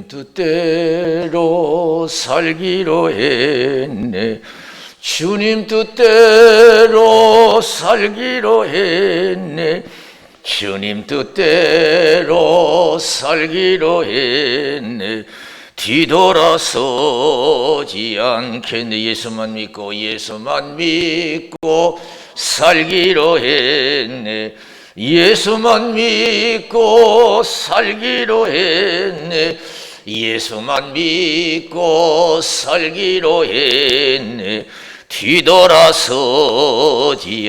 주님 뜻대로 살기로 했네. 주님 뜻대로 살기로 했네. 주님 뜻대로 살기로 했네. 뒤돌아서지 않겠네. 예수만 믿고 살기로 했네. 예수만 믿고 살기로 했네. 예수만 믿고 살기로 했네. 뒤돌아서지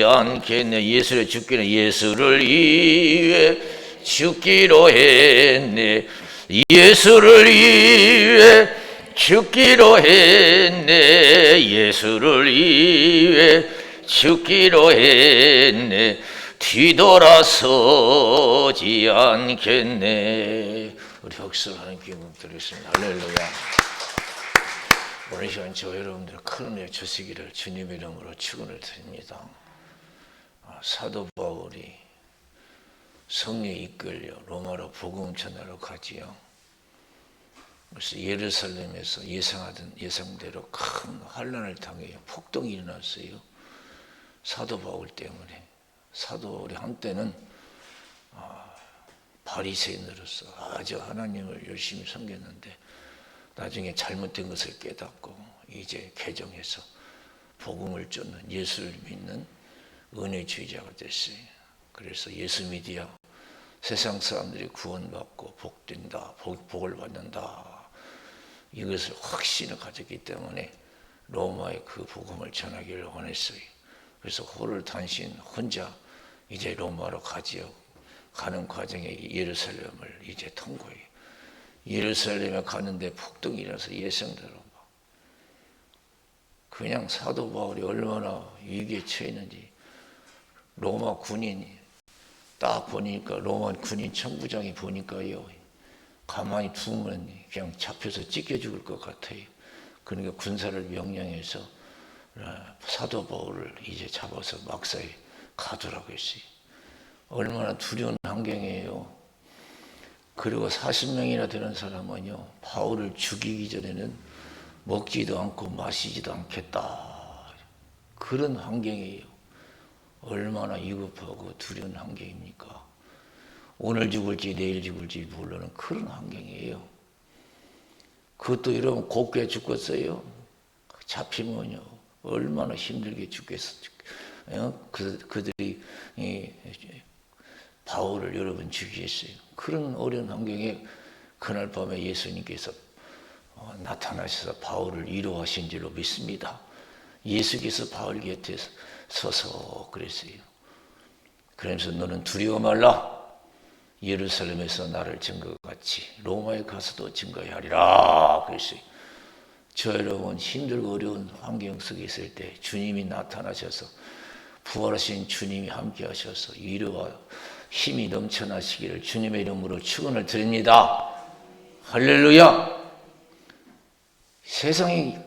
않겠네. 예수를 위해 죽기로 했네. 예수를 위해 죽기로 했네. 예수를 위해 죽기로 했네. 뒤돌아서지 않겠네. 우리 흑설하는 기쁨 드리겠습니다. 할렐루야. 오늘 시간 저 여러분들 큰 은혜 주시기를 주님의 이름으로 축원을 드립니다. 사도 바울이 성령에 이끌려 로마로 복음 전하러 가지요. 그래서 예루살렘에서 예상대로 큰 환난을 당해요. 폭동이 일어났어요. 사도 바울 때문에. 사도들이 한때는 바리새인으로서 아주 하나님을 열심히 섬겼는데 나중에 잘못된 것을 깨닫고 이제 개종해서 복음을 쫓는 예수를 믿는 은혜주의자가 됐어요. 그래서 예수 믿어야 세상 사람들이 구원받고 복된다, 복을 받는다. 이것을 확신을 가졌기 때문에 로마에 그 복음을 전하기를 원했어요. 그래서 호를 단신 혼자 이제 로마로 가지요. 가는 과정에 예루살렘을 이제 통과해요. 예루살렘에 가는데 폭동이 일어나서 예상대로 그냥 사도 바울이 얼마나 위기에 처했는지 로마 군인이 딱 보니까 로마 군인 청부장이 보니까요. 가만히 두면 그냥 잡혀서 찢겨 죽을 것 같아요. 그러니까 군사를 명령해서 사도 바울을 이제 잡아서 막사에 가두라고 했어요. 얼마나 두려운 환경이에요. 그리고 40명이나 되는 사람은요, 바울을 죽이기 전에는 먹지도 않고 마시지도 않겠다. 그런 환경이에요. 얼마나 위급하고 두려운 환경입니까? 오늘 죽을지 내일 죽을지 모르는 그런 환경이에요. 그것도 여러분 곱게 죽겠어요? 잡히면요, 얼마나 힘들게 죽겠어요. 그들이 바울을 여러분 죽이겠어요. 그런 어려운 환경에 그날 밤에 예수님께서 나타나셔서 바울을 위로하신 줄로 믿습니다. 예수께서 바울 곁에 서서 그랬어요. 그러면서 너는 두려워 말라. 예루살렘에서 나를 증거같이 로마에 가서도 증거해야 하리라 그랬어요. 저 여러분 힘들고 어려운 환경 속에 있을 때 주님이 나타나셔서 부활하신 주님이 함께 하셔서 위로와 힘이 넘쳐나시기를 주님의 이름으로 축원을 드립니다. 할렐루야. 세상이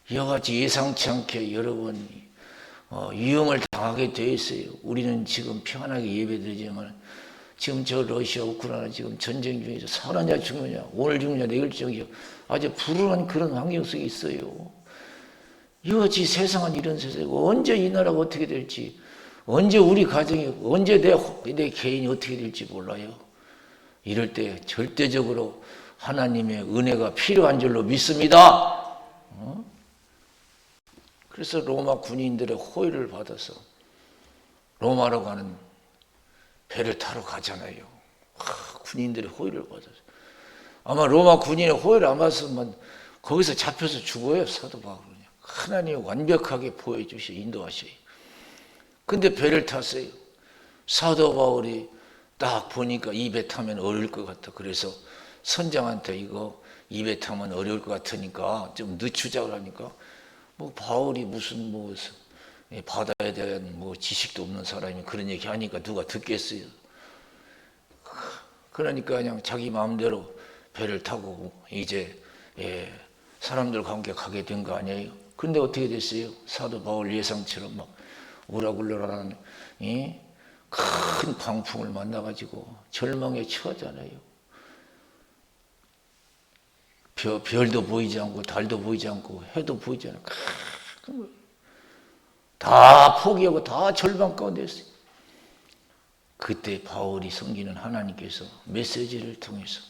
이와같이 예상치 않게 여러분 위험을 당하게 되어 있어요. 우리는 지금 평안하게 예배드리지만 지금 저 러시아 우크라이나 지금 전쟁 중에서 사느냐 죽느냐 오늘 죽느냐 내일 죽느냐 아주 불운한 그런 환경 속에 있어요. 이같이 세상은 이런 세상이고 언제 이 나라가 어떻게 될지 언제 우리 가정이 언제 내 개인이 어떻게 될지 몰라요. 이럴 때 절대적으로 하나님의 은혜가 필요한 줄로 믿습니다. 그래서 로마 군인들의 호의를 받아서 로마로 가는 배를 타러 가잖아요. 군인들의 호의를 받아서 아마 로마 군인의 호의를 안 받았으면 거기서 잡혀서 죽어요. 사도 바울은 하나님이 완벽하게 보여주시 인도하셔요. 근데 배를 탔어요. 사도 바울이 딱 보니까 이 배 타면 어려울 것 같아. 그래서 선장한테 이거 이 배 타면 어려울 것 같으니까 좀 늦추자고 하니까 바울이 무슨 바다에 대한 지식도 없는 사람이 그런 얘기 하니까 누가 듣겠어요. 그러니까 그냥 자기 마음대로 배를 타고 이제 사람들과 함께 가게 된 거 아니에요. 근데 어떻게 됐어요? 사도 바울 예상처럼 막 우라굴라라는 큰 광풍을 만나가지고 절망에 처하잖아요. 별도 보이지 않고 달도 보이지 않고 해도 보이지 않고 다 포기하고 다 절망 가운데 있어요. 그때 바울이 섬기는 하나님께서 메시지를 통해서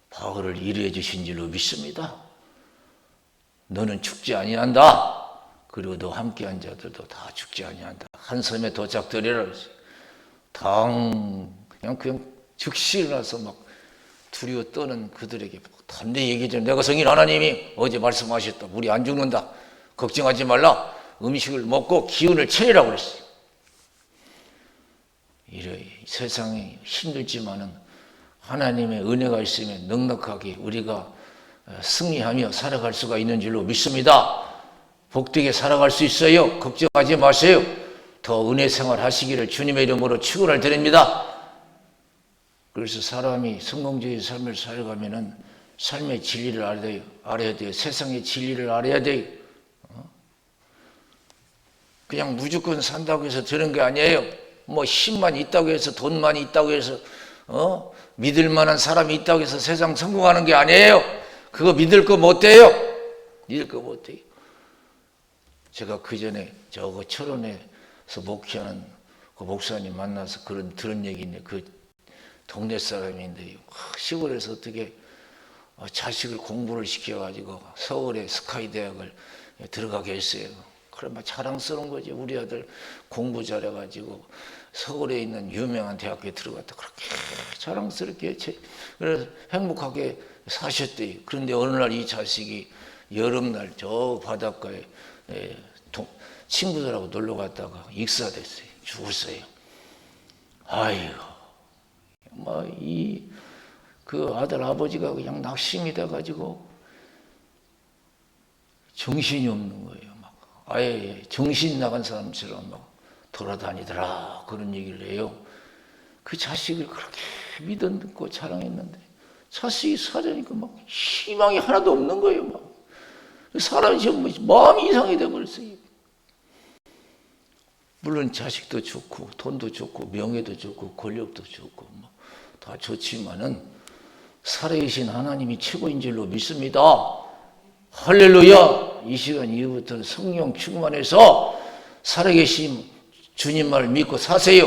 바울을 이루어 주신 줄로 믿습니다. 너는 죽지 아니한다. 그리고 너 함께한 자들도 다 죽지 아니한다. 한 섬에 도착되리라 그랬어요. 그냥 즉시 일어나서 막 두려워 떠는 그들에게 담대히 얘기하죠. 내가 성인 하나님이 어제 말씀하셨다. 우리 안 죽는다. 걱정하지 말라. 음식을 먹고 기운을 차리라고 그랬어요. 이래 세상이 힘들지만은 하나님의 은혜가 있으면 넉넉하게 우리가 승리하며 살아갈 수가 있는 줄로 믿습니다. 복되게 살아갈 수 있어요. 걱정하지 마세요. 더 은혜 생활 하시기를 주님의 이름으로 축원을 드립니다. 그래서 사람이 성공적인 삶을 살아가면은 삶의 진리를 알아야 돼요. 세상의 진리를 알아야 돼요. 그냥 무조건 산다고 해서 되는 게 아니에요. 뭐 힘만 있다고 해서 돈만 있다고 해서 믿을 만한 사람이 있다고 해서 세상 성공하는 게 아니에요. 그거 믿을 거 못 돼요. 믿을 거 못 돼요. 제가 그 전에 저거 철원에서 목회하는 그 목사님 만나서 들은 얘기인데 그 동네 사람인데요. 시골에서 어떻게 자식을 공부를 시켜가지고 서울의 스카이 대학을 들어가게 했어요. 그래 막 자랑스러운 거지. 우리 아들 공부 잘해가지고 서울에 있는 유명한 대학교에 들어갔다. 그렇게 자랑스럽게 그래서 행복하게 사셨대요. 그런데 어느 날 이 자식이 여름날 저 바닷가에 친구들하고 놀러 갔다가 익사됐어요. 죽었어요. 아이고, 그 아들 아버지가 그냥 낙심이 돼가지고 정신이 없는 거예요. 막 아예 정신 나간 사람처럼 막 돌아다니더라 그런 얘기를 해요. 그 자식을 그렇게 믿고 자랑했는데 자식이 사자니까 막 희망이 하나도 없는 거예요. 막 사람이 지금 마음이 이상이 돼버렸어요. 물론 자식도 좋고 돈도 좋고 명예도 좋고 권력도 좋고 다 좋지만은 살아계신 하나님이 최고인 줄로 믿습니다. 할렐루야. 이 시간 이후부터는 성령 충만해서 살아계신 주님만을 믿고 사세요.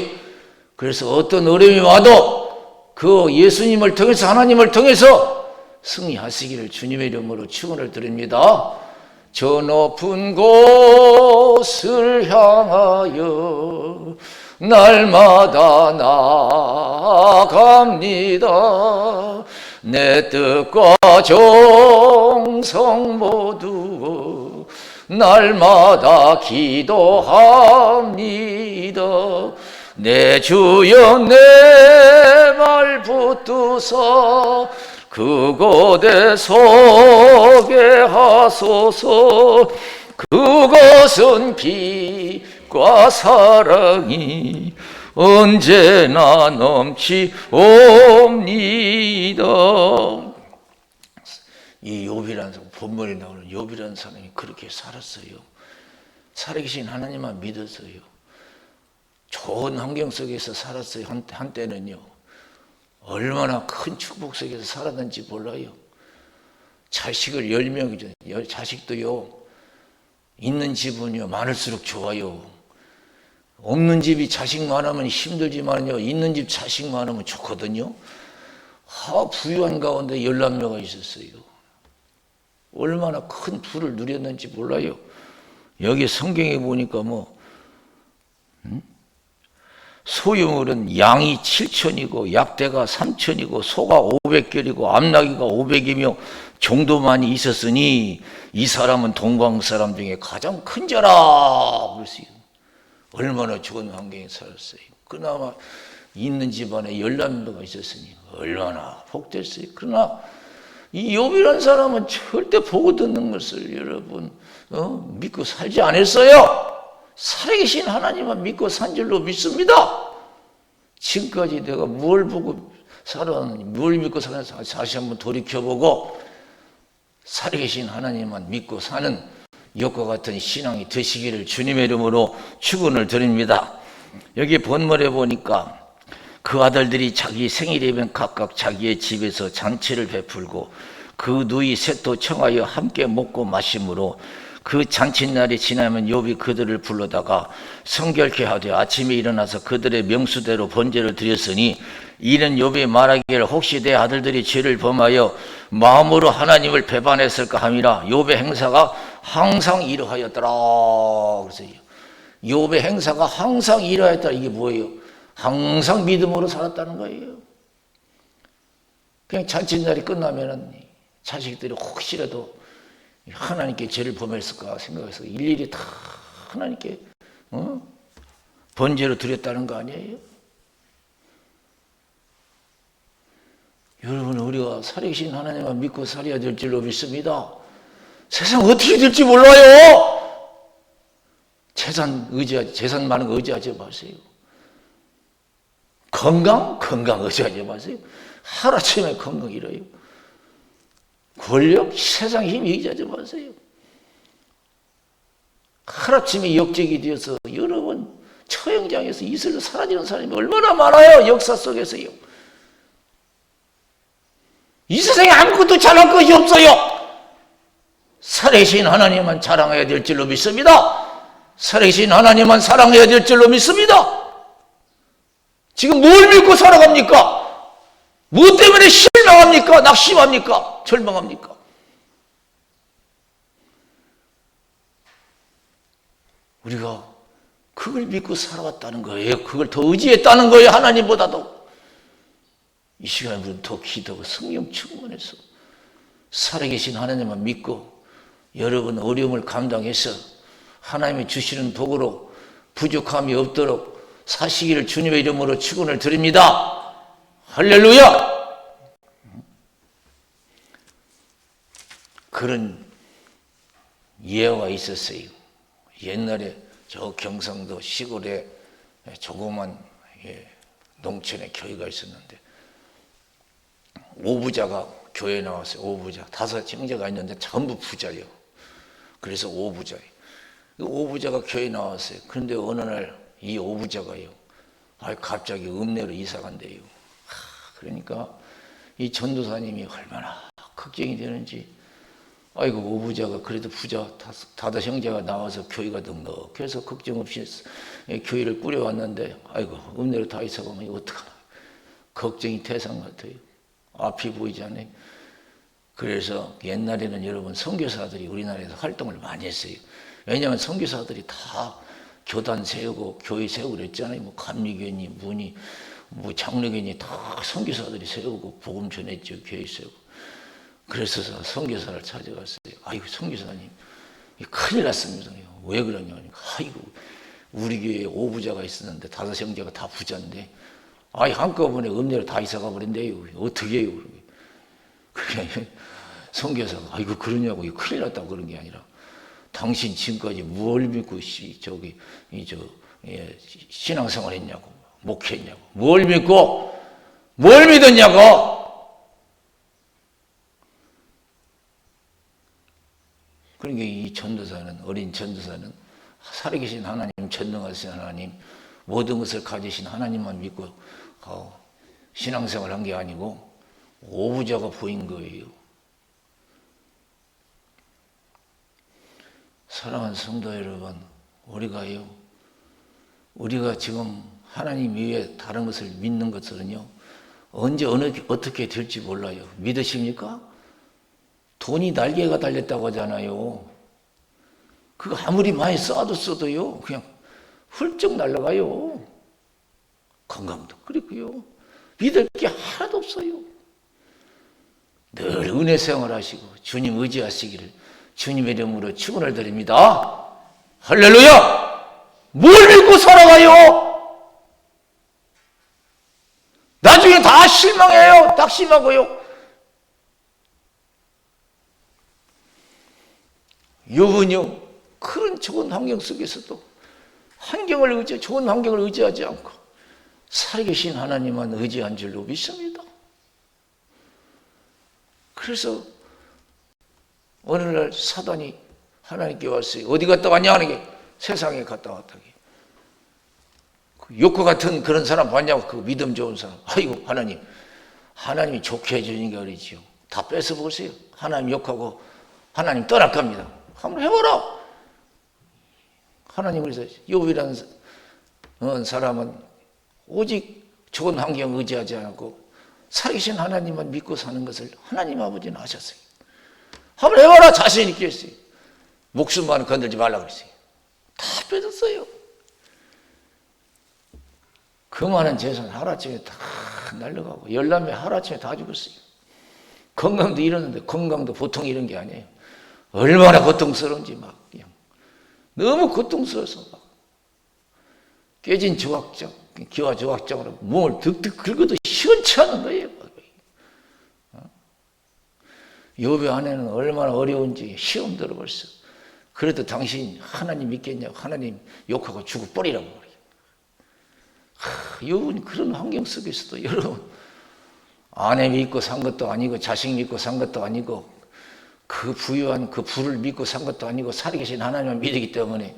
그래서 어떤 어려움이 와도 그 예수님을 통해서 하나님을 통해서 승리하시기를 주님의 이름으로 축원을 드립니다. 저 높은 곳을 향하여 날마다 나아갑니다. 내 뜻과 정성 모두 날마다 기도합니다. 내 주여 내 말 붙드사 그곳에 서게 하소서. 그것은 빛과 사랑이 언제나 넘치옵니다. 이 욥이라는 본문에 나오는 욥이라는 사람이 그렇게 살았어요. 살아계신 하나님만 믿었어요. 좋은 환경 속에서 살았어요. 한때는요. 얼마나 큰 축복 속에서 살았는지 몰라요. 자식을 10명이죠. 자식도요. 있는 집은요. 많을수록 좋아요. 없는 집이 자식 많으면 힘들지만요. 있는 집 자식 많으면 좋거든요. 부유한 가운데 11명이 있었어요. 얼마나 큰 부를 누렸는지 몰라요. 여기 성경에 보니까 소유물은 양이 7천이고 약대가 3천이고 소가 500결이고 암나귀가 500이며 종도만이 있었으니 이 사람은 동방 사람 중에 가장 큰 자라. 얼마나 좋은 환경에 살았어요. 그나마 있는 집안에 11명가 있었으니 얼마나 복됐어요. 그러나 이 욥이라는 사람은 절대 보고 듣는 것을 여러분 믿고 살지 않았어요. 살아계신 하나님만 믿고 산 줄로 믿습니다. 지금까지 내가 뭘 보고 살았는지, 뭘 믿고 살았는지 다시 한번 돌이켜보고 살아계신 하나님만 믿고 사는 이것과 같은 신앙이 되시기를 주님의 이름으로 축원을 드립니다. 여기 본문에 보니까 그 아들들이 자기 생일이면 각각 자기의 집에서 잔치를 베풀고 그 누이 셋도 청하여 함께 먹고 마심으로 그 잔칫날이 지나면 욥이 그들을 불러다가 성결케 하되 아침에 일어나서 그들의 명수대로 번제를 드렸으니 이는 욥이 말하기를 혹시 내 아들들이 죄를 범하여 마음으로 하나님을 배반했을까 함이라. 욥의 행사가 항상 이러하였더라. 그래서 욥의 행사가 항상 이러하였다. 이게 뭐예요? 항상 믿음으로 살았다는 거예요. 그냥 잔칫날이 끝나면은 자식들이 혹시라도 하나님께 죄를 범했을까 생각해서 일일이 다 하나님께 번제로 드렸다는 거 아니에요? 여러분, 우리가 살아계신 하나님만 믿고 살아야 될 줄로 믿습니다. 세상 어떻게 될지 몰라요. 재산 많은 거 의지하지 마세요. 건강 의지하지 마세요. 하루아침에 건강 잃어요. 권력, 세상 힘 얘기하지 마세요. 하루아침에 역적이 되어서 여러분 처형장에서 이슬로 사라지는 사람이 얼마나 많아요. 역사 속에서요. 이 세상에 아무것도 잘할 것이 없어요. 살아계신 하나님만 자랑해야 될 줄로 믿습니다. 살아계신 하나님만 사랑해야 될 줄로 믿습니다. 지금 뭘 믿고 살아갑니까? 무엇 때문에 실망합니까? 낙심합니까? 절망합니까? 우리가 그걸 믿고 살아왔다는 거예요. 그걸 더 의지했다는 거예요. 하나님보다도. 이 시간에 우리는 더 기도하고 성령 충만해서 살아계신 하나님만 믿고 여러분 어려움을 감당해서 하나님이 주시는 복으로 부족함이 없도록 사시기를 주님의 이름으로 축원을 드립니다. 할렐루야! 그런 예화가 있었어요. 옛날에 저 경상도 시골에 조그만 농촌에 교회가 있었는데 오부자가 교회에 나왔어요. 오부자. 5 형제가 있는데 전부 부자예요. 그래서 오부자예요. 오부자가 교회에 나왔어요. 그런데 어느 날 이 오부자가요, 갑자기 읍내로 이사 간대요. 그러니까 이 전도사님이 얼마나 걱정이 되는지, 아이고 오부자가 그래도 부자 5 형제가 나와서 교회가 넉넉해서 걱정 없이 교회를 꾸려왔는데 아이고 읍내로 다 이사 가면 이거 어떡하나, 걱정이 태산 같아요. 앞이 보이지 않아요. 그래서 옛날에는 여러분 선교사들이 우리나라에서 활동을 많이 했어요. 왜냐하면 선교사들이 다 교단 세우고 교회 세우고 그랬잖아요. 뭐 감리교인이 문이 뭐 장로교인이 다 선교사들이 세우고 복음 전했죠. 교회 세우고. 그래서 선교사를 찾아갔어요. 아이고 선교사님 큰일 났습니다. 왜 그러냐. 아이고 우리 교회에 오부자가 있었는데 5 형제가 다 부자인데 한꺼번에 읍내로 다 이사가 버린대요. 어떻게 해요? 그게 선교사가 아이고 그러냐고 큰일 났다고 그런 게 아니라 당신 지금까지 뭘 믿고 신앙생활 했냐고, 목회했냐고, 뭘 믿고 뭘 믿었냐고. 그러니까 이 전도사는, 어린 전도사는 살아계신 하나님, 전능하신 하나님, 모든 것을 가지신 하나님만 믿고 신앙생활 한 게 아니고 오부자가 보인 거예요. 사랑하는 성도 여러분, 우리가 지금 하나님 외에 다른 것을 믿는 것들은요, 언제 어떻게 될지 몰라요. 믿으십니까? 돈이 날개가 달렸다고 하잖아요. 그거 아무리 많이 써도요, 그냥 훌쩍 날아가요. 건강도 그렇고요. 믿을 게 하나도 없어요. 늘 은혜 생활하시고 주님 의지하시기를 주님의 이름으로 축원을 드립니다. 할렐루야! 뭘 믿고 살아가요? 나중에 다 실망해요. 낙심하고요. 욥은요, 그런 좋은 환경 속에서도 좋은 환경을 의지하지 않고 살아계신 하나님만 의지한 줄로 믿습니다. 그래서 어느 날 사단이 하나님께 왔어요. 어디 갔다 왔냐 하는 게 세상에 갔다 왔다. 욕과 같은 그런 사람 봤냐고, 그 믿음 좋은 사람. 아이고 하나님이 좋게 해주니까 그러지요. 다 뺏어 보세요. 하나님 욕하고 하나님 떠날 겁니다. 한번 해보라. 하나님 그래서 욥이라는 사람은 오직 좋은 환경 의지하지 않고 살아계신 하나님만 믿고 사는 것을 하나님 아버지는 아셨어요. 한번 해봐라. 자신 있게 했어요. 목숨만 건들지 말라고 그랬어요. 다 뺏었어요. 그 많은 재산 하루아침에 다 날려가고 열남매 하루아침에 다 죽었어요. 건강도 잃었는데 건강도 보통 잃은 게 아니에요. 얼마나 고통스러운지 막 그냥 너무 고통스러워서 막 깨진 조각장, 기와 조각장으로 몸을 득득 긁어도 시원치 않은 거예요. 욥의 아내는 얼마나 어려운지 시험 들어 벌써. 그래도 당신 하나님 믿겠냐고 하나님 욕하고 죽어버리라고 그래요. 욥은 그런 환경 속에서도 여러분 아내 믿고 산 것도 아니고 자식 믿고 산 것도 아니고 그 부유한 그 부를 믿고 산 것도 아니고 살아계신 하나님을 믿기 때문에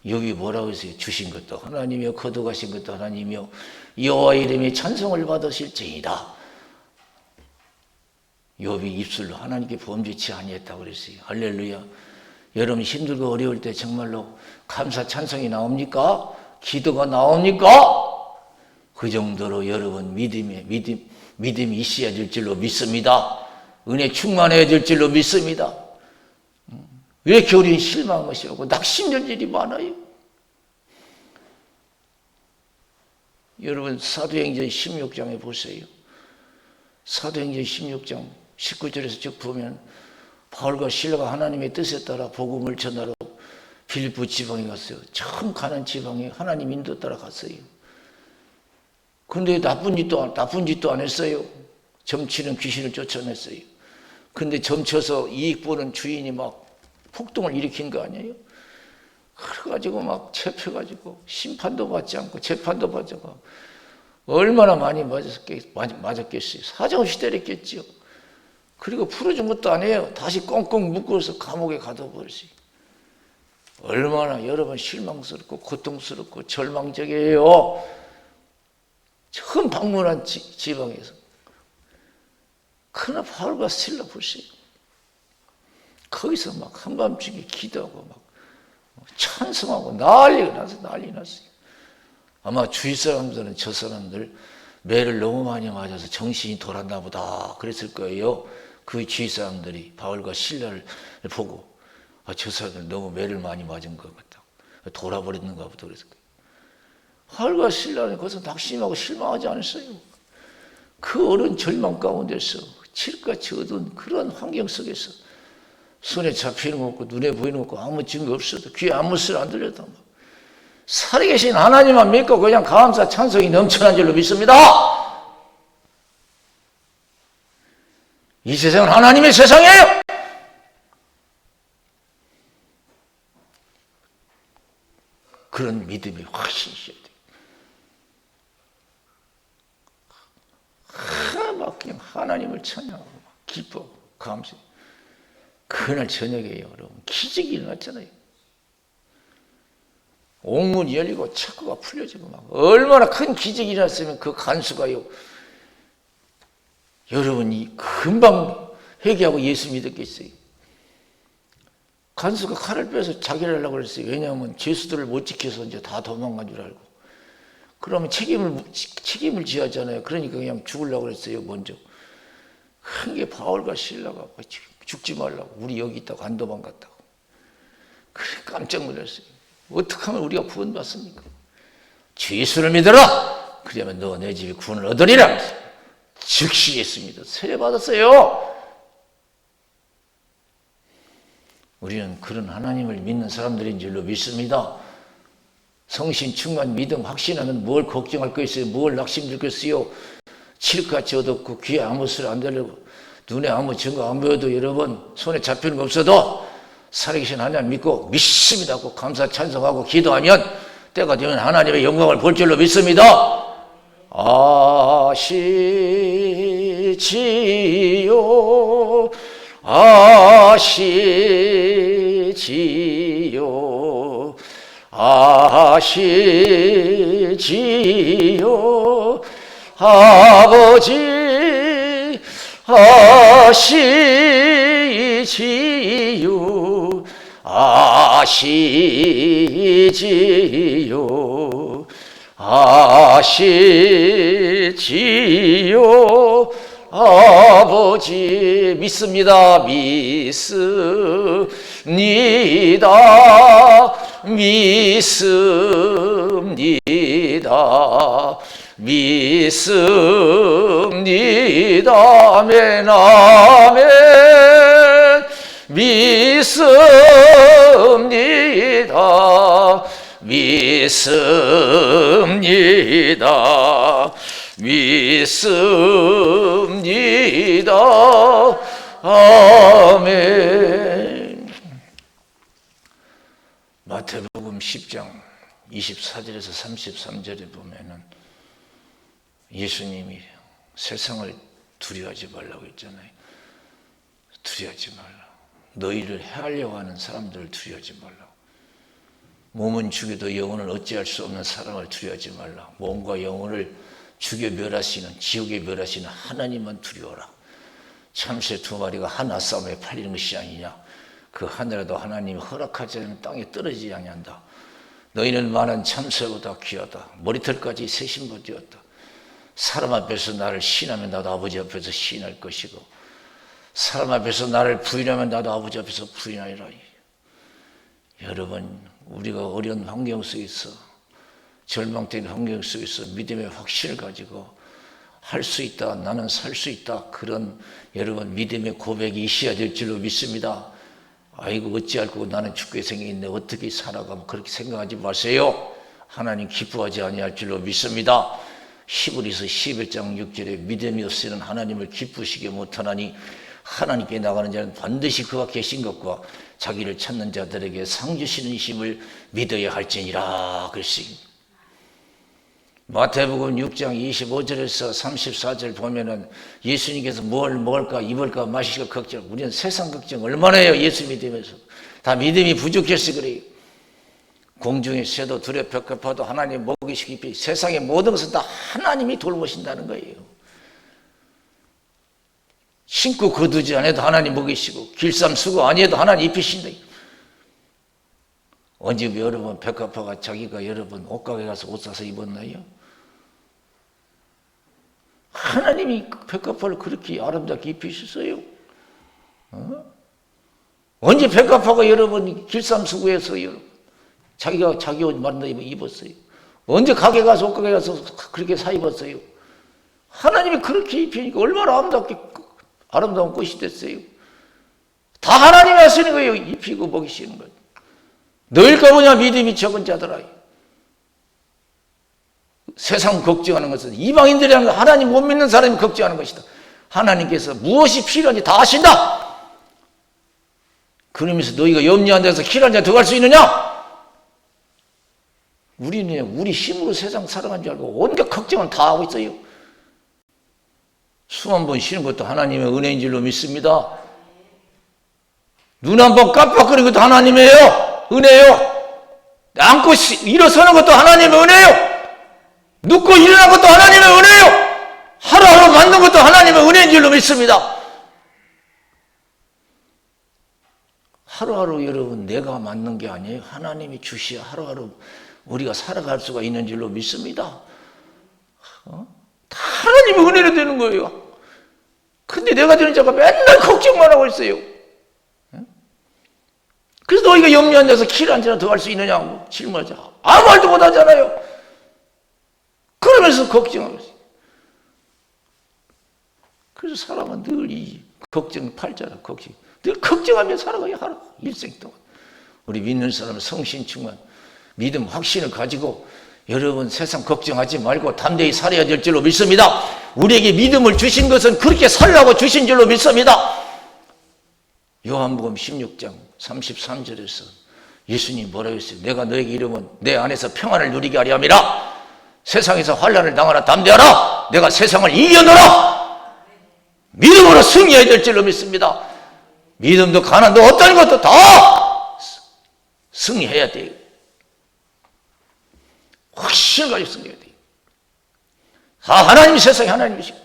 욥이 뭐라고 했어요? 주신 것도 하나님이요 거두가신 것도 하나님이요 여호와 이름이 찬송을 받으실지이다. 욥이 입술로 하나님께 범죄치 아니했다고 그랬어요. 할렐루야. 여러분 힘들고 어려울 때 정말로 감사 찬송이 나옵니까? 기도가 나옵니까? 그 정도로 여러분 믿음이 있어야 될 줄로 믿습니다. 은혜 충만해야 될 줄로 믿습니다. 왜 이렇게 우리는 실망한 것이 오고 낙심될 일이 많아요? 여러분 사도행전 16장에 보세요. 사도행전 16장 19절에서 쭉 보면 바울과 실라가 하나님의 뜻에 따라 복음을 전하러 빌립보 지방에 갔어요. 처음 가는 지방에 하나님 인도 따라 갔어요. 근데 나쁜 짓도 안 했어요. 점치는 귀신을 쫓아냈어요. 근데 점쳐서 이익 보는 주인이 막 폭동을 일으킨 거 아니에요? 그래가지고 막 잡혀가지고 심판도 받지 않고 재판도 받지 않고 얼마나 많이 맞았겠어요. 사정없이 때렸겠죠. 그리고 풀어준 것도 아니에요. 다시 꽁꽁 묶어서 감옥에 가둬버렸어요. 얼마나 여러분 실망스럽고 고통스럽고 절망적이에요. 처음 방문한 지방에서. 그러나 바울과 실라 보세요. 거기서 막 한밤중에 기도하고 막 찬송하고 난리 났어요. 아마 주위 사람들은 저 사람들 매를 너무 많이 맞아서 정신이 돌았나 보다 그랬을 거예요. 그 주위 사람들이 바울과 실라를 보고 저 사람들 너무 매를 많이 맞은 것 같다. 돌아버렸는가 보다 그랬을 거예요. 바울과 실라는 거기서 낙심하고 실망하지 않았어요. 그 어려운 절망 가운데서 칠흑같이 어두운 그런 환경 속에서 손에 잡히는 거 없고 눈에 보이는 거 없고 아무 증거 없어도 귀에 아무 소리 안 들려도 살아계신 하나님만 믿고 그냥 감사 찬송이 넘쳐난 줄로 믿습니다. 이 세상은 하나님의 세상이에요. 그런 믿음이 확실히 있어야 돼요. 막 그냥 하나님을 찬양하고 기뻐하고 감사해요. 그날 저녁에 여러분 기적이 일어났잖아요. 옥문이 열리고 착고가 풀려지고 막 얼마나 큰 기적이 일어났으면 그 간수가요. 여러분이 금방 회개하고 예수 믿었겠어요. 간수가 칼을 빼서 자기를 하려고 그랬어요. 왜냐하면 죄수들을 못 지켜서 이제 다 도망간 줄 알고. 그러면 책임을 져야 하잖아요. 그러니까 그냥 죽으려고 그랬어요. 먼저. 큰 게 바울과 실라가 죽지 말라고. 우리 여기 있다고 안 도망갔다고. 그래 깜짝 놀랐어요. 어떻게 하면 우리가 구원받습니까? 주 예수를 믿어라. 그러면 너 내 집에 구원을 얻으리라. 즉시 예수 믿어 세례받았어요. 우리는 그런 하나님을 믿는 사람들인 줄로 믿습니다. 성신 충만 믿음 확신하면 뭘 걱정할 거 있어요? 뭘 낙심될 거 있어요? 칠흑같이 어둡고 귀에 아무 소리 안 들리고 눈에 아무 증거 안 보여도 여러분 손에 잡히는 거 없어도 살아계신 하나님 믿고 믿습니다 하고 감사 찬송하고 기도하면 때가 되면 하나님의 영광을 볼 줄로 믿습니다. 아시지요 아시지요 아시지요 아버지 아시지요 아시지요 아시지요 아버지 믿습니다 믿습니다 믿습니다 믿습니다 아멘 아멘 믿습니다 믿습니다 믿습니다 아멘. 마태복음 10장 24절에서 33절에 보면은 예수님이 세상을 두려워하지 말라고 했잖아요. 두려워하지 말라. 너희를 해하려고 하는 사람들을 두려워하지 말라. 몸은 죽여도 영혼을 어찌할 수 없는 사랑을 두려워하지 말라. 몸과 영혼을 죽여 멸하시는 지옥에 멸하시는 하나님만 두려워라. 참새 2마리가 하나 싸움에 팔리는 것이 아니냐. 그 하늘에도 하나님이 허락하지 않으면 땅에 떨어지지 아니한다. 너희는 많은 참새보다 귀하다. 머리털까지 세신보되었다. 사람 앞에서 나를 시인하면 나도 아버지 앞에서 시인할 것이고 사람 앞에서 나를 부인하면 나도 아버지 앞에서 부인하리라. 여러분 우리가 어려운 환경 속에서 절망된 환경 속에서 믿음의 확신을 가지고 할 수 있다 나는 살 수 있다 그런 여러분 믿음의 고백이 있어야 될 줄로 믿습니다. 아이고 어찌할 거고 나는 죽게 생겼는데 어떻게 살아가면 그렇게 생각하지 마세요. 하나님 기뻐하지 아니할 줄로 믿습니다. 히브리서 11장 6절에 믿음이 없이는 하나님을 기쁘시게 못하나니 하나님께 나가는 자는 반드시 그가 계신 것과 자기를 찾는 자들에게 상 주시는 이심을 믿어야 할지니라 그랬습니다. 마태복음 6장 25절에서 34절 보면은 예수님께서 뭘 먹을까 입을까 마실까 걱정. 우리는 세상 걱정 얼마나 해요. 예수 믿으면서 다 믿음이 부족해서 그래요. 공중의 새도 들에 벽화파도 하나님 먹이시기 세상의 모든 것은 다 하나님이 돌보신다는 거예요. 신고 거두지 않아도 하나님 먹이시고 길쌈 쓰고 아니해도 하나님 입히신다. 언제 여러분 백화파가 자기가 여러분 옷가게 가서 옷 사서 입었나요? 하나님이 백화파를 그렇게 아름답게 입히셨어요. 언제 백화파가 여러분 길쌈 쓰고 해서 여러분 자기가 자기 옷 만들어 입었어요? 언제 가게 가서 옷가게 가서 그렇게 사 입었어요? 하나님이 그렇게 입히니까 얼마나 아름다운 꽃이 됐어요. 다 하나님이 하시는 거예요. 입히고 먹이시는 거예요. 너일까 보냐 믿음이 적은 자들아. 세상 걱정하는 것은 이방인들이 하는 하나님 못 믿는 사람이 걱정하는 것이다. 하나님께서 무엇이 필요한지 다 아신다. 그러면서 너희가 염려한 데서 길 한 잔 더 갈 수 있느냐? 우리는 우리 힘으로 세상 살아간 줄 알고 온갖 걱정은 다 하고 있어요. 숨 한 번 쉬는 것도 하나님의 은혜인 줄로 믿습니다. 눈 한 번 깜빡거리는 것도 하나님이에요. 은혜요. 앉고 일어서는 것도 하나님의 은혜요. 눕고 일어난 것도 하나님의 은혜요. 하루하루 만든 것도 하나님의 은혜인 줄로 믿습니다. 하루하루 여러분 내가 만든 게 아니에요. 하나님이 주시야 하루하루 우리가 살아갈 수가 있는 줄로 믿습니다. 다 하나님의 은혜로 되는 거예요. 근데 내가 되는 자가 맨날 걱정만 하고 있어요. 그래서 너희가 염려한 데서 길 한 잔 더 할 수 있느냐고 질문하자. 아무 말도 못 하잖아요. 그러면서 걱정하고 있어요. 그래서 사람은 늘 이 걱정 팔자라 걱정. 늘 걱정하며 살아가요. 하루 일생 동안. 우리 믿는 사람은 성신 충만 믿음 확신을 가지고 여러분 세상 걱정하지 말고 담대히 살아야 될 줄로 믿습니다. 우리에게 믿음을 주신 것은 그렇게 살라고 주신 줄로 믿습니다. 요한복음 16장 33절에서 예수님 뭐라고 했어요? 내가 너에게 이르면 내 안에서 평안을 누리게 하려 함이라. 세상에서 환난을 당하라 담대하라. 내가 세상을 이겨노라. 믿음으로 승리해야 될 줄로 믿습니다. 믿음도 가난도 어떤 것도 다 승리해야 돼요. 확신을 가지고 승리해야 돼요. 다 하나님이 세상에 하나님이시고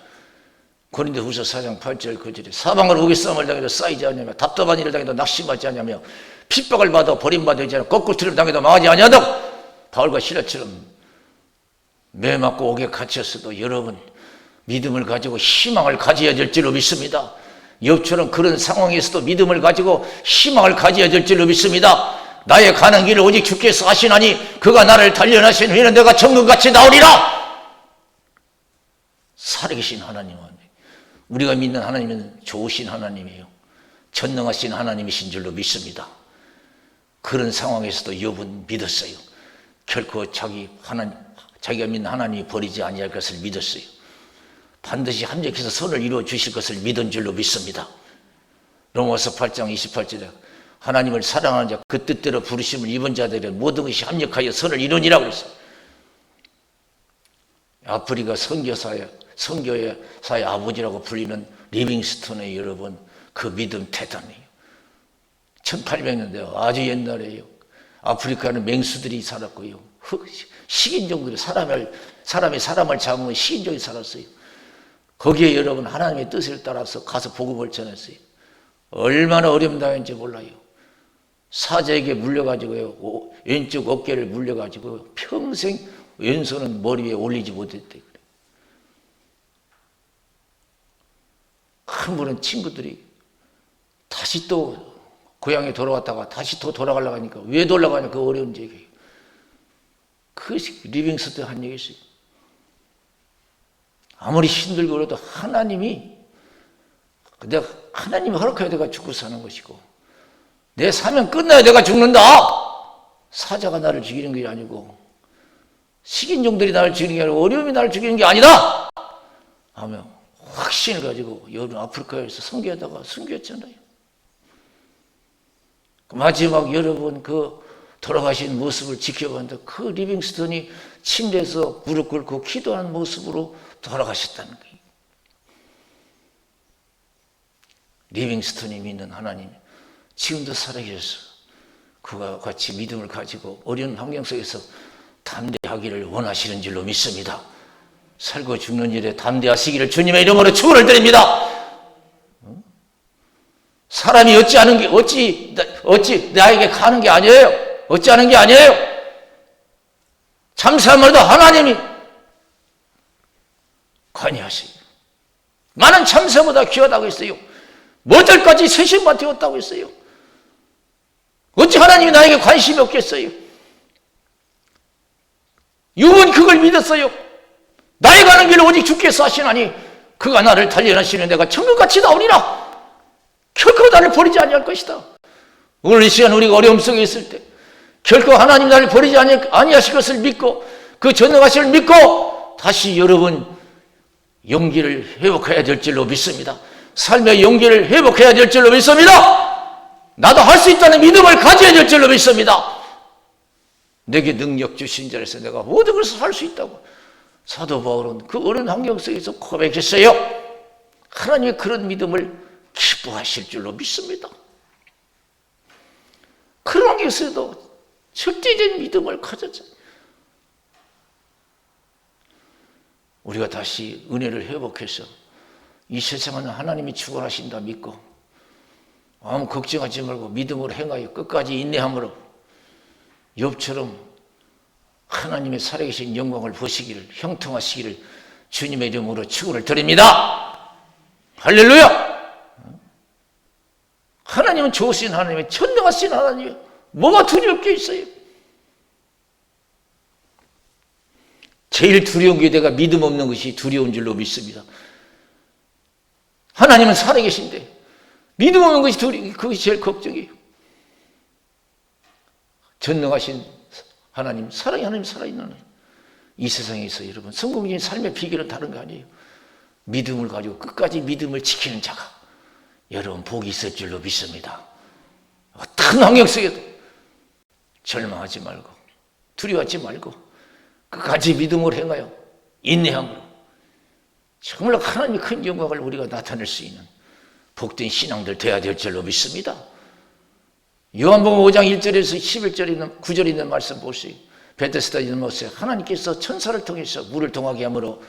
고린도후서 4장 8절 9절에 사방을 우기싸움을 당해도 쌓이지 않냐며 답답한 일을 당해도 낙심하지 않냐며 핍박을 받아 버림받지 않고 거꾸로 당해도 망하지 아니하도 바울과 시라처럼 매 맞고 옥에 갇혔어도 여러분 믿음을 가지고 희망을 가져야 될 줄로 믿습니다. 욥처럼 그런 상황에서도 믿음을 가지고 희망을 가져야 될 줄로 믿습니다. 나의 가는 길을 오직 주께서 하시나니 그가 나를 단련하신 후에는 내가 천국같이 나오리라. 살아계신 하나님, 우리가 믿는 하나님은 좋으신 하나님이에요. 전능하신 하나님이신 줄로 믿습니다. 그런 상황에서도 욥은 믿었어요. 결코 자기가 믿는 하나님이 버리지 아니할 것을 믿었어요. 반드시 합력해서 선을 이루어 주실 것을 믿은 줄로 믿습니다. 로마서 8장 28절에 하나님을 사랑하는 자 그 뜻대로 부르심을 입은 자들은 모든 것이 합력하여 선을 이루니라고 했어요. 아프리카 선교사의 아버지라고 불리는 리빙스턴의 여러분, 그 믿음 대단해요. 1800년대 아주 옛날에요. 아프리카는 맹수들이 살았고요. 식인종들이 사람이 사람을 잡으면 식인종이 살았어요. 거기에 여러분 하나님의 뜻을 따라서 가서 복음을 전했어요. 얼마나 어려움 당했는지 몰라요. 사자에게 물려가지고요, 왼쪽 어깨를 물려가지고 평생 왼손은 머리 위에 올리지 못했대요. 한 번은 친구들이 다시 또 고향에 돌아왔다가 다시 또 돌아가려고 하니까 왜 돌아가냐, 그 어려운 얘기예요. 그것이 리빙스턴 한 얘기였어요. 아무리 힘들고 그래도 하나님이 허락해야 내가 죽고 사는 것이고 내 사명 끝나야 내가 죽는다. 사자가 나를 죽이는 게 아니고 식인종들이 나를 죽이는 게 아니고 어려움이 나를 죽이는 게 아니다 하며 확신을 가지고 여러분 아프리카에서 선교하다가 순교했잖아요. 마지막 여러분 그 돌아가신 모습을 지켜봤는데 그 리빙스턴이 침대에서 무릎 꿇고 기도하는 모습으로 돌아가셨다는 거예요. 리빙스턴이 믿는 하나님 지금도 살아계셔서 그와 같이 믿음을 가지고 어려운 환경 속에서 담대하기를 원하시는 줄로 믿습니다. 살고 죽는 일에 담대하시기를 주님의 이름으로 축원을 드립니다. 사람이 어찌 나에게 가는 게 아니에요. 어찌하는 게 아니에요. 참사물도 하나님이 관여하세요. 많은 참사보다 귀하다고 했어요. 머들까지 세신만 되었다고 했어요. 어찌 하나님이 나에게 관심이 없겠어요. 욥은 그걸 믿었어요. 나의 가는 길을 오직 주께서 하시나니 그가 나를 단련하시는 내가 천국같이 나오리라. 결코 나를 버리지 아니할 것이다. 오늘 이 시간 우리가 어려움 속에 있을 때 결코 하나님 나를 버리지 아니하실 것을 믿고 그 전능하심을 믿고 다시 여러분 용기를 회복해야 될 줄로 믿습니다. 삶의 용기를 회복해야 될 줄로 믿습니다. 나도 할 수 있다는 믿음을 가져야 될 줄로 믿습니다. 내게 능력 주신 자에서 내가 모든 것을 할 수 있다고 사도 바울은 그 어려운 환경 속에서 고백했어요. 하나님의 그런 믿음을 기뻐하실 줄로 믿습니다. 그런 환경에서도 절대적인 믿음을 가졌잖아요. 우리가 다시 은혜를 회복해서 이 세상은 하나님이 주관하신다 믿고 아무 걱정하지 말고 믿음으로 행하여 끝까지 인내함으로 욥처럼 하나님의 살아계신 영광을 보시기를 형통하시기를 주님의 이름으로 축원을 드립니다. 할렐루야. 하나님은 좋으신 하나님이에요. 전능하신 하나님이에요. 뭐가 두려울 게 있어요? 제일 두려운 게 내가 믿음 없는 것이 두려운 줄로 믿습니다. 하나님은 살아계신데 믿음 없는 것이 그것이 제일 걱정이에요. 전능하신 하나님, 사랑의 하나님, 살아있는 하나님. 이 세상에서 여러분 성공적인 삶의 비결은 다른 거 아니에요. 믿음을 가지고 끝까지 믿음을 지키는 자가 여러분 복이 있을 줄로 믿습니다. 어떤 환경 속에도 절망하지 말고 두려워하지 말고 끝까지 믿음으로 행하여 인내함으로 정말 하나님의 큰 영광을 우리가 나타낼 수 있는 복된 신앙들 되어야 될 줄로 믿습니다. 요한복음 5장 1절에서 11절에 있는 9절에 있는 말씀 보세요. 베데스다 있는 곳에 하나님께서 천사를 통해서 물을 동하게 함으로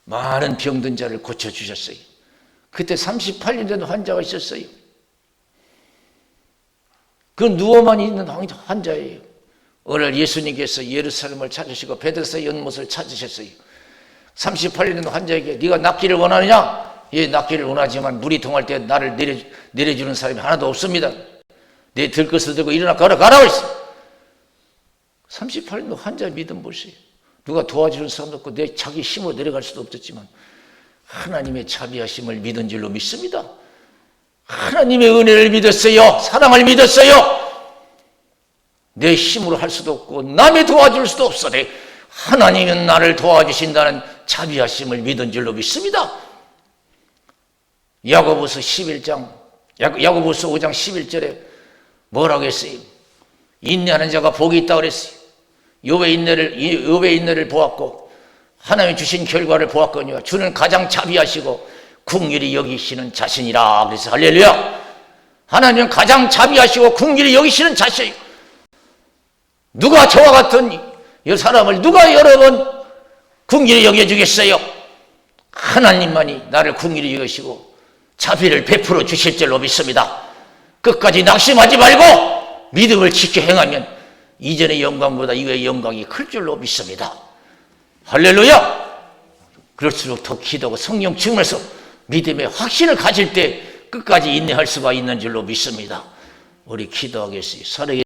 많은 병든 자를 고쳐주셨어요. 그때 38년 된 환자가 있었어요. 그 누워만 있는 환자예요. 오늘 예수님께서 예루살렘을 찾으시고 베데스다 연못을 찾으셨어요. 38년 된 환자에게 네가 낫기를 원하느냐? 예, 낫기를 원하지만 물이 동할 때 나를 내려주는 사람이 하나도 없습니다. 내 들것을 들고 일어나 걸어가라고 했어. 38년 환자의 믿음 보세요. 누가 도와주는 사람도 없고 내 자기 힘으로 내려갈 수도 없었지만 하나님의 자비하심을 믿은 줄로 믿습니다. 하나님의 은혜를 믿었어요. 사랑을 믿었어요. 내 힘으로 할 수도 없고 남이 도와줄 수도 없어도 하나님은 나를 도와주신다는 자비하심을 믿은 줄로 믿습니다. 야고보서 11장 야고보서 5장 11절에 뭐라고 했어요? 인내하는 자가 복이 있다고 그랬어요. 욥의 인내를 보았고 하나님이 주신 결과를 보았거니와 주는 가장 자비하시고 긍휼히 여기시는 자신이라. 그래서 할렐루야. 하나님은 가장 자비하시고 긍휼히 여기시는 자신이에요. 누가 저와 같은 이 사람을 누가 여러 번 긍휼히 여겨주겠어요? 하나님만이 나를 긍휼히 여기시고 자비를 베풀어 주실 줄로 믿습니다. 끝까지 낙심하지 말고 믿음을 지켜 행하면 이전의 영광보다 이후의 영광이 클 줄로 믿습니다. 할렐루야. 그럴수록 더 기도하고 성령 충만해서 믿음의 확신을 가질 때 끝까지 인내할 수가 있는 줄로 믿습니다. 우리 기도하겠습니다.